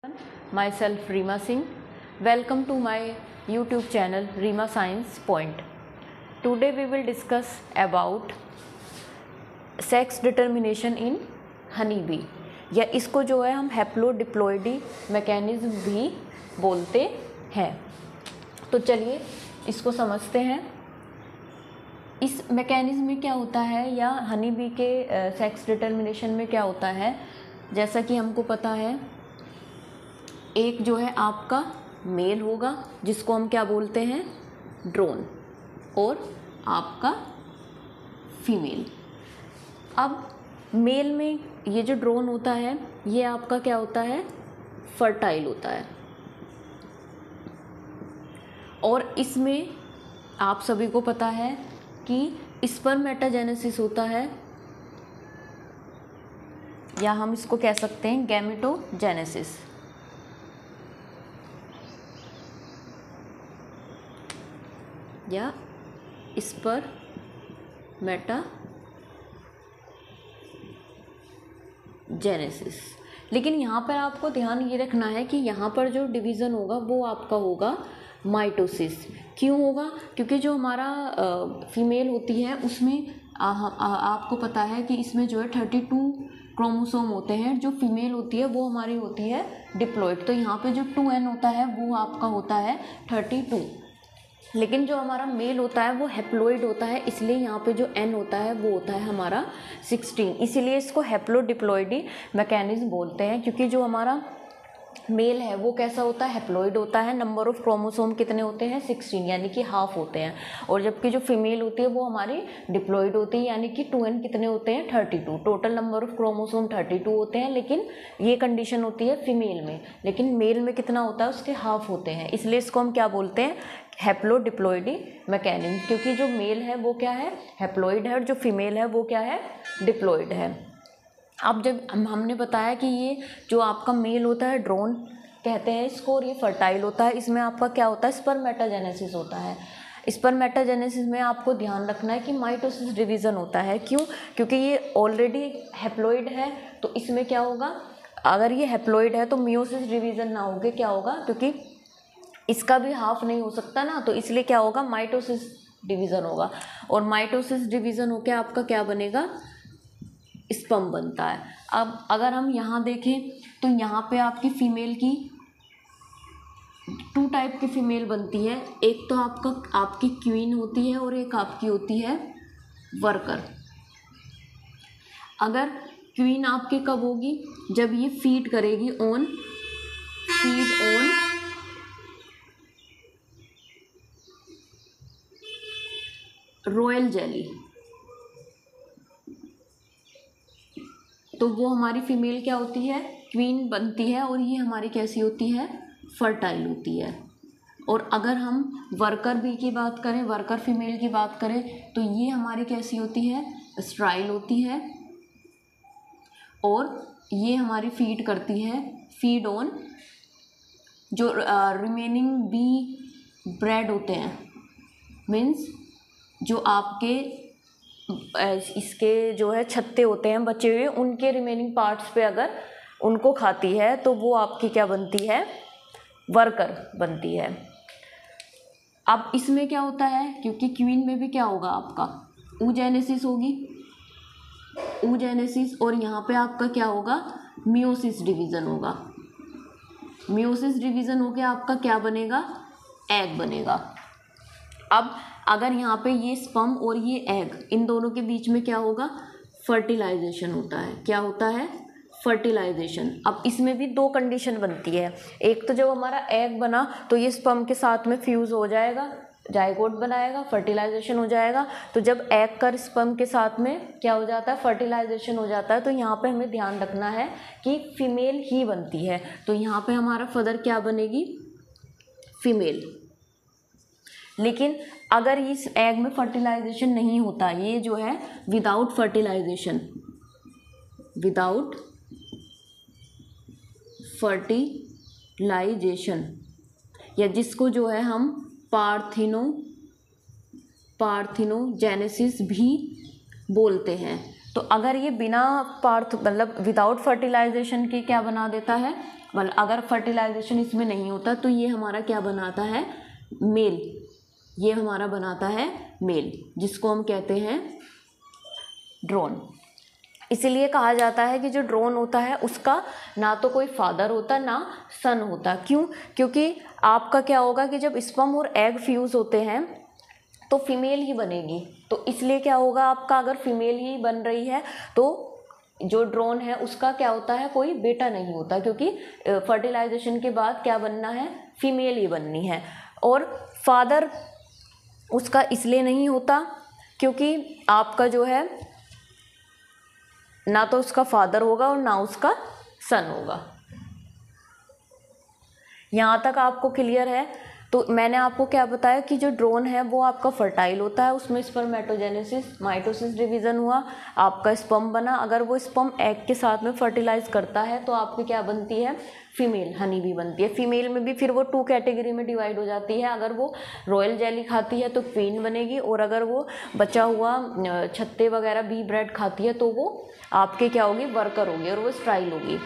Myself Reema Singh. Welcome to my YouTube channel Reema Science Point. Today we will discuss about sex determination in honey bee, या इसको जो है हम हैप्लोडिप्लॉइडी mechanism भी बोलते हैं। तो चलिए इसको समझते हैं। इस मैकेनिज्म में क्या होता है, या हनी बी के सेक्स डिटर्मिनेशन में क्या होता है। जैसा कि हमको पता है, एक जो है आपका मेल होगा जिसको हम क्या बोलते हैं, ड्रोन, और आपका फीमेल। अब मेल में ये जो ड्रोन होता है ये आपका क्या होता है, फर्टाइल होता है, और इसमें आप सभी को पता है कि स्पर्मेटाजेनेसिस होता है, या हम इसको कह सकते हैं गैमेटोजेनेसिस। या स्पर्मेटाजेनेसिस। लेकिन यहाँ पर आपको ध्यान ये रखना है कि यहाँ पर जो डिवीज़न होगा वो आपका होगा माइटोसिस। क्यों होगा? क्योंकि जो हमारा फीमेल होती है उसमें आपको पता है कि इसमें जो है 32 क्रोमोसोम होते हैं। जो फीमेल होती है वो हमारी होती है डिप्लॉइड, तो यहाँ पे जो 2n होता है वो आपका होता है 32। लेकिन जो हमारा मेल होता है वो हैप्लॉइड होता है, इसलिए यहाँ पे जो n होता है वो होता है हमारा 16। इसीलिए इसको हैप्लोडिप्लॉइडी मैकेनिज्म बोलते हैं, क्योंकि जो हमारा मेल है वो कैसा होता है, हैप्लॉइड होता है। नंबर ऑफ क्रोमोसोम कितने होते हैं, 16, यानी कि हाफ होते हैं। और जबकि जो फीमेल होती है वो हमारी डिप्लॉइड होती है, यानी कि 2n कितने होते हैं, 32। टोटल नंबर ऑफ क्रोमोसोम 32 होते हैं, लेकिन ये कंडीशन होती है फीमेल में। लेकिन मेल में कितना होता है, उसके हाफ होते हैं। इसलिए इसको हम क्या बोलते हैं, हैप्लोडिप्लॉइडी मैकेनिज्म, क्योंकि जो मेल है वो क्या है, हैप्लॉइड है, और जो फीमेल है वो क्या है, डिप्लॉइड है। अब जब हमने बताया कि ये जो आपका मेल होता है, ड्रोन कहते हैं इसको, और ये फर्टाइल होता है, इसमें आपका क्या होता है, स्पर्मेटाजेनेसिस होता है। स्पर्मेटाजेनेसिस में आपको ध्यान रखना है कि माइटोसिस डिवीज़न होता है। क्यों? क्योंकि ये ऑलरेडी हैप्लॉइड है, तो इसमें क्या होगा, अगर ये हैप्लॉइड है तो मियोसिस डिवीज़न ना होगे, क्या होगा, क्योंकि इसका भी हाफ नहीं हो सकता ना, तो इसलिए क्या होगा, माइटोसिस डिवीज़न होगा। और माइटोसिस डिवीज़न होकर आपका क्या बनेगा, स्पर्म बनता है। अब अगर हम यहाँ देखें तो यहाँ पे आपकी फ़ीमेल की 2 टाइप की फ़ीमेल बनती है। एक तो आपकी क्वीन होती है, और एक आपकी होती है वर्कर। अगर क्वीन आपकी कब होगी, जब ये फीड करेगी ऑन रॉयल जेली, तो वो हमारी फीमेल क्या होती है, क्वीन बनती है, और ये हमारी कैसी होती है, फर्टाइल होती है। और अगर हम वर्कर बी की बात करें, वर्कर फीमेल की बात करें, तो ये हमारी कैसी होती है, स्टेराइल होती है, और ये हमारी फीड करती है, फीड ऑन जो रिमेनिंग बी ब्रेड होते हैं, मीन्स जो आपके इसके जो है छत्ते होते हैं बचे हुए, उनके रिमेनिंग पार्ट्स पे अगर उनको खाती है तो वो आपकी क्या बनती है, वर्कर बनती है। अब इसमें क्या होता है, क्योंकि क्वीन में भी क्या होगा, आपका oogenesis होगी, oogenesis, और यहाँ पे आपका क्या होगा, मियोसिस डिवीज़न होगा। मियोसिस डिवीज़न होके आपका क्या बनेगा, एग बनेगा। अब अगर यहाँ पे ये स्पर्म और ये एग, इन दोनों के बीच में क्या होगा, फर्टिलाइजेशन होता है। क्या होता है, फर्टिलाइजेशन। अब इसमें भी 2 कंडीशन बनती है। एक तो जब हमारा एग बना तो ये स्पर्म के साथ में फ्यूज़ हो जाएगा, जाइगोट बनाएगा, फर्टिलाइजेशन हो जाएगा। तो जब एग का स्पर्म के साथ में क्या हो जाता है, फर्टिलाइजेशन हो जाता है, तो यहाँ पे हमें ध्यान रखना है कि फीमेल ही बनती है। तो यहाँ पे हमारा फर्दर क्या बनेगी, फीमेल। लेकिन अगर इस एग में फर्टिलाइजेशन नहीं होता, ये जो है विदाउट फर्टिलाइजेशन, या जिसको जो है हम पार्थिनोजेनेसिस भी बोलते हैं, तो तो अगर ये बिना मतलब विदाउट फर्टिलाइजेशन के क्या बना देता है, मतलब अगर फर्टिलाइजेशन इसमें नहीं होता तो ये हमारा क्या बनाता है, मेल, ये हमारा बनाता है मेल, जिसको हम कहते हैं ड्रोन। इसीलिए कहा जाता है कि जो ड्रोन होता है उसका ना तो कोई फादर होता ना सन होता। क्यों? क्योंकि आपका क्या होगा कि जब स्पर्म और एग फ्यूज़ होते हैं तो फीमेल ही बनेगी, तो इसलिए क्या होगा आपका, अगर फीमेल ही बन रही है तो जो ड्रोन है उसका क्या होता है, कोई बेटा नहीं होता, क्योंकि फर्टिलाइजेशन के बाद क्या बनना है, फीमेल ही बननी है। और फादर उसका इसलिए नहीं होता क्योंकि आपका जो है ना तो उसका फादर होगा और ना उसका सन होगा। यहाँ तक आपको क्लियर है? तो मैंने आपको क्या बताया कि जो ड्रोन है वो आपका फर्टाइल होता है, उसमें स्पर्मेटोजेनेसिस, माइटोसिस डिवीज़न हुआ, आपका स्पर्म बना। अगर वो स्पर्म एग के साथ में फर्टिलाइज करता है तो आपकी क्या बनती है, फीमेल हनी भी बनती है। फीमेल में भी फिर वो 2 कैटेगरी में डिवाइड हो जाती है। अगर वो रॉयल जेली खाती है तो क्वीन बनेगी, और अगर वो बचा हुआ छत्ते वगैरह बी ब्रेड खाती है तो वो आपके क्या होगी, वर्कर होगी, और वो स्ट्राइल होगी।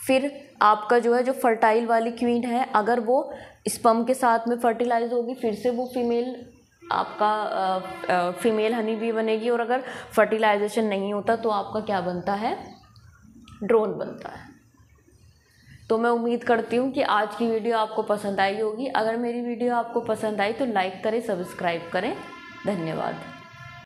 फिर आपका जो है जो फर्टाइल वाली क्वीन है, अगर वो स्पर्म के साथ में फर्टिलाइज होगी फिर से वो फीमेल आपका फीमेल हनी बी बनेगी, और अगर फर्टिलाइजेशन नहीं होता तो आपका क्या बनता है, ड्रोन बनता है। तो मैं उम्मीद करती हूँ कि आज की वीडियो आपको पसंद आई होगी। अगर मेरी वीडियो आपको पसंद आई तो लाइक करें, सब्सक्राइब करें। धन्यवाद।